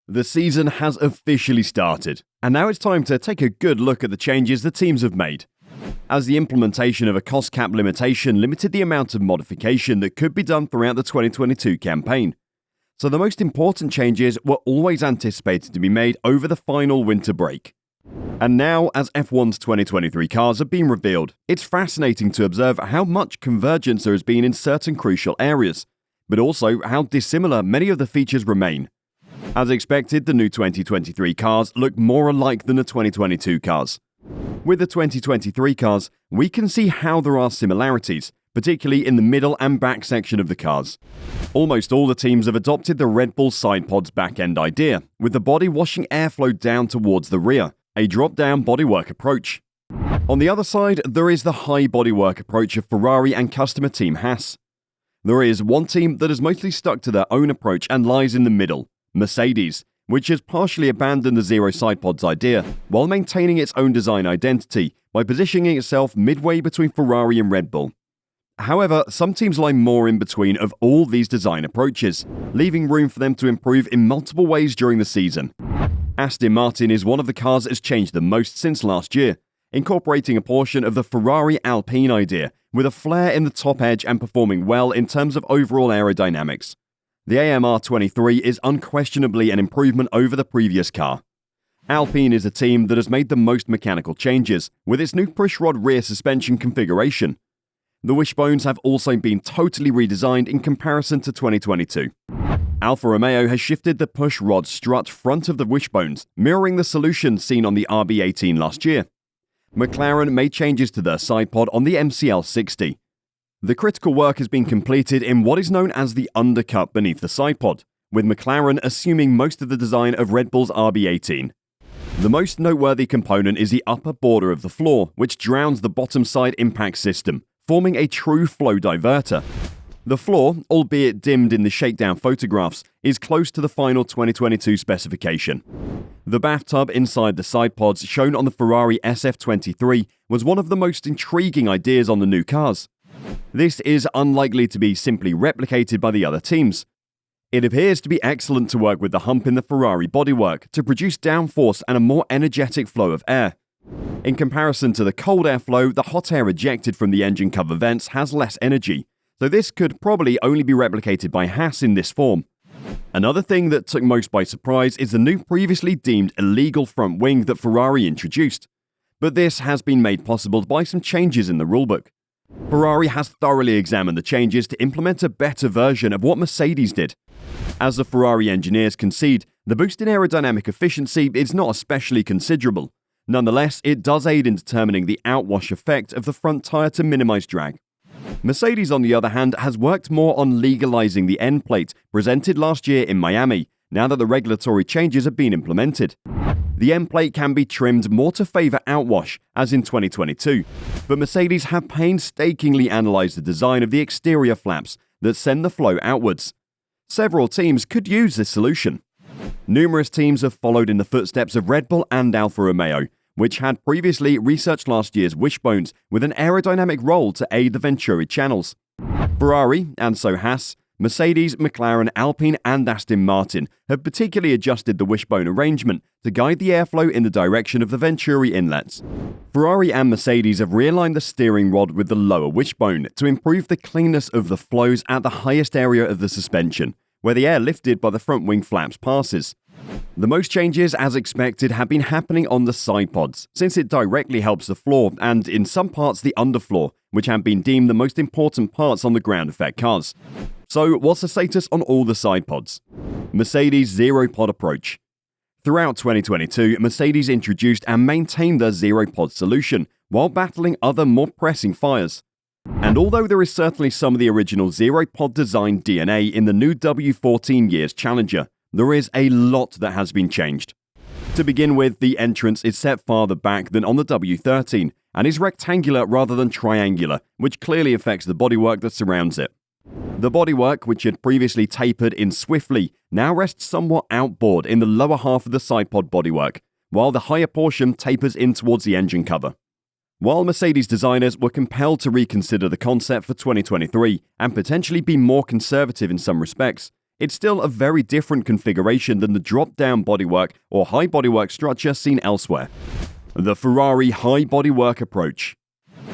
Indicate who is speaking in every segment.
Speaker 1: The season has officially started, and now it's time to take a good look at the changes the teams have made. As the implementation of a cost cap limitation limited the amount of modification that could be done throughout the 2022 campaign. So the most important changes were always anticipated to be made over the final winter break. And now, as F1's 2023 cars have been revealed, it's fascinating to observe how much convergence there has been in certain crucial areas, but also how dissimilar many of the features remain. As expected, the new 2023 cars look more alike than the 2022 cars. With the 2023 cars, we can see how there are similarities, particularly in the middle and back section of the cars. Almost all the teams have adopted the Red Bull side pod's back-end idea, with the body washing airflow down towards the rear, a drop-down bodywork approach. On the other side, there is the high bodywork approach of Ferrari and customer team Haas. There is one team that has mostly stuck to their own approach and lies in the middle, Mercedes, which has partially abandoned the zero side pods idea, while maintaining its own design identity by positioning itself midway between Ferrari and Red Bull. However, some teams lie more in between of all these design approaches, leaving room for them to improve in multiple ways during the season. Aston Martin is one of the cars that has changed the most since last year, incorporating a portion of the Ferrari Alpine idea, with a flare in the top edge and performing well in terms of overall aerodynamics. The AMR23 is unquestionably an improvement over the previous car. Alpine is a team that has made the most mechanical changes, with its new pushrod rear suspension configuration. The wishbones have also been totally redesigned in comparison to 2022. Alfa Romeo has shifted the pushrod strut front of the wishbones, mirroring the solution seen on the RB18 last year. McLaren made changes to their side pod on the MCL60. The critical work has been completed in what is known as the undercut beneath the side pod, with McLaren assuming most of the design of Red Bull's RB18. The most noteworthy component is the upper border of the floor, which drowns the bottom side impact system, forming a true flow diverter. The floor, albeit dimmed in the shakedown photographs, is close to the final 2022 specification. The bathtub inside the side pods shown on the Ferrari SF23 was one of the most intriguing ideas on the new cars. This is unlikely to be simply replicated by the other teams. It appears to be excellent to work with the hump in the Ferrari bodywork to produce downforce and a more energetic flow of air. In comparison to the cold airflow, the hot air ejected from the engine cover vents has less energy, so this could probably only be replicated by Haas in this form. Another thing that took most by surprise is the new previously deemed illegal front wing that Ferrari introduced. But this has been made possible by some changes in the rulebook. Ferrari has thoroughly examined the changes to implement a better version of what Mercedes did. As the Ferrari engineers concede, the boost in aerodynamic efficiency is not especially considerable. Nonetheless, it does aid in determining the outwash effect of the front tyre to minimize drag. Mercedes, on the other hand, has worked more on legalizing the end plate presented last year in Miami, now that the regulatory changes have been implemented. The end plate can be trimmed more to favor outwash, as in 2022, but Mercedes have painstakingly analyzed the design of the exterior flaps that send the flow outwards. Several teams could use this solution. Numerous teams have followed in the footsteps of Red Bull and Alfa Romeo, which had previously researched last year's wishbones with an aerodynamic roll to aid the Venturi channels. Ferrari, and so Haas, Mercedes, McLaren, Alpine and Aston Martin have particularly adjusted the wishbone arrangement to guide the airflow in the direction of the Venturi inlets. Ferrari and Mercedes have realigned the steering rod with the lower wishbone to improve the cleanness of the flows at the highest area of the suspension, where the air lifted by the front wing flaps passes. The most changes, as expected, have been happening on the side pods, since it directly helps the floor and, in some parts, the underfloor, which have been deemed the most important parts on the ground effect cars. So, what's the status on all the side pods? Mercedes Zero Pod Approach. Throughout 2022, Mercedes introduced and maintained their Zero Pod solution, while battling other more pressing fires. And although there is certainly some of the original Zero Pod design DNA in the new W14 years Challenger, there is a lot that has been changed. To begin with, the entrance is set farther back than on the W13 and is rectangular rather than triangular, which clearly affects the bodywork that surrounds it. The bodywork, which had previously tapered in swiftly, now rests somewhat outboard in the lower half of the side pod bodywork, while the higher portion tapers in towards the engine cover. While Mercedes designers were compelled to reconsider the concept for 2023 and potentially be more conservative in some respects, it's still a very different configuration than the drop-down bodywork or high bodywork structure seen elsewhere. The Ferrari high bodywork approach.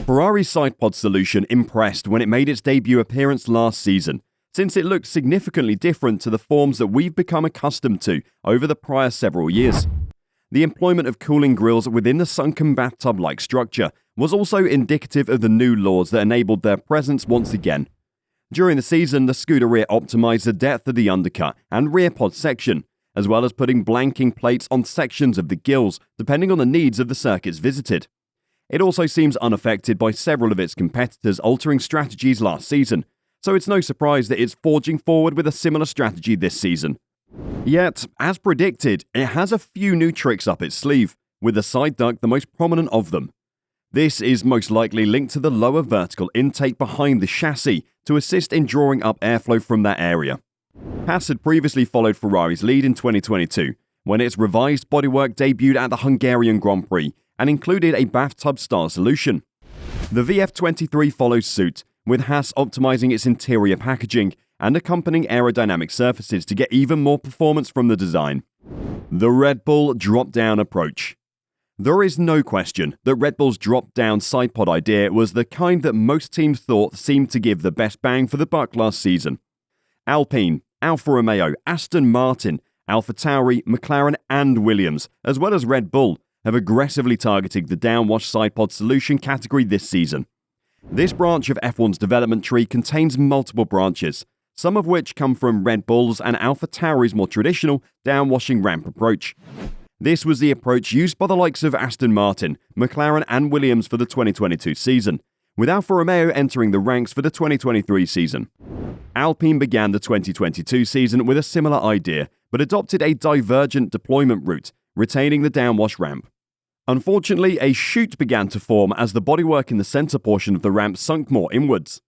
Speaker 1: Ferrari's sidepod solution impressed when it made its debut appearance last season, since it looked significantly different to the forms that we've become accustomed to over the prior several years. The employment of cooling grills within the sunken bathtub-like structure was also indicative of the new laws that enabled their presence once again. During the season, the Scuderia optimized the depth of the undercut and rear pod section, as well as putting blanking plates on sections of the gills, depending on the needs of the circuits visited. It also seems unaffected by several of its competitors altering strategies last season, so it's no surprise that it's forging forward with a similar strategy this season. Yet, as predicted, it has a few new tricks up its sleeve, with the side duct the most prominent of them. This is most likely linked to the lower vertical intake behind the chassis to assist in drawing up airflow from that area. Haas had previously followed Ferrari's lead in 2022, when its revised bodywork debuted at the Hungarian Grand Prix and included a bathtub-style solution. The VF23 follows suit, with Haas optimizing its interior packaging and accompanying aerodynamic surfaces to get even more performance from the design. The Red Bull drop-down approach. There is no question that Red Bull's drop-down sidepod idea was the kind that most teams thought seemed to give the best bang for the buck last season. Alpine, Alfa Romeo, Aston Martin, AlphaTauri, McLaren and Williams, as well as Red Bull, have aggressively targeted the downwash sidepod solution category this season. This branch of F1's development tree contains multiple branches, some of which come from Red Bull's and AlphaTauri's more traditional downwashing ramp approach. This was the approach used by the likes of Aston Martin, McLaren and Williams for the 2022 season, with Alfa Romeo entering the ranks for the 2023 season. Alpine began the 2022 season with a similar idea, but adopted a divergent deployment route, retaining the downwash ramp. Unfortunately, a chute began to form as the bodywork in the center portion of the ramp sunk more inwards.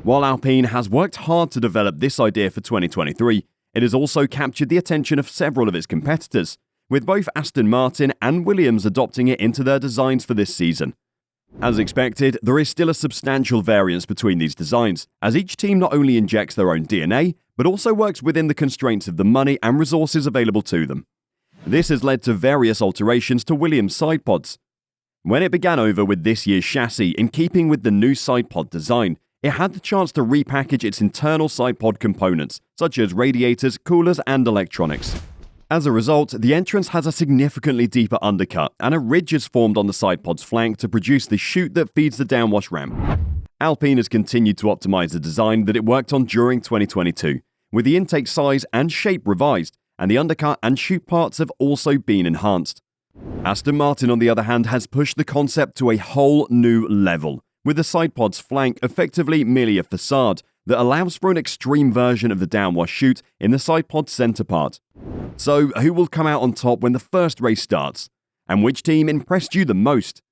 Speaker 1: While Alpine has worked hard to develop this idea for 2023, it has also captured the attention of several of its competitors, with both Aston Martin and Williams adopting it into their designs for this season. As expected, there is still a substantial variance between these designs, as each team not only injects their own DNA, but also works within the constraints of the money and resources available to them. This has led to various alterations to Williams' sidepods. When it began over with this year's chassis in keeping with the new sidepod design, it had the chance to repackage its internal sidepod components, such as radiators, coolers, and electronics. As a result, the entrance has a significantly deeper undercut, and a ridge is formed on the sidepod's flank to produce the chute that feeds the downwash ramp. Alpine has continued to optimize the design that it worked on during 2022, with the intake size and shape revised, and the undercut and chute parts have also been enhanced. Aston Martin, on the other hand, has pushed the concept to a whole new level, with the sidepod's flank effectively merely a facade that allows for an extreme version of the downwash chute in the sidepod's center part. So, who will come out on top when the first race starts? And which team impressed you the most?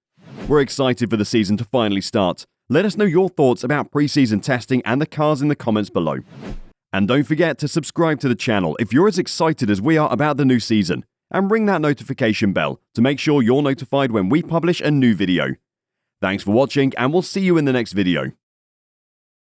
Speaker 1: We're excited for the season to finally start. Let us know your thoughts about pre-season testing and the cars in the comments below. And don't forget to subscribe to the channel if you're as excited as we are about the new season, and ring that notification bell to make sure you're notified when we publish a new video. Thanks for watching, and we'll see you in the next video.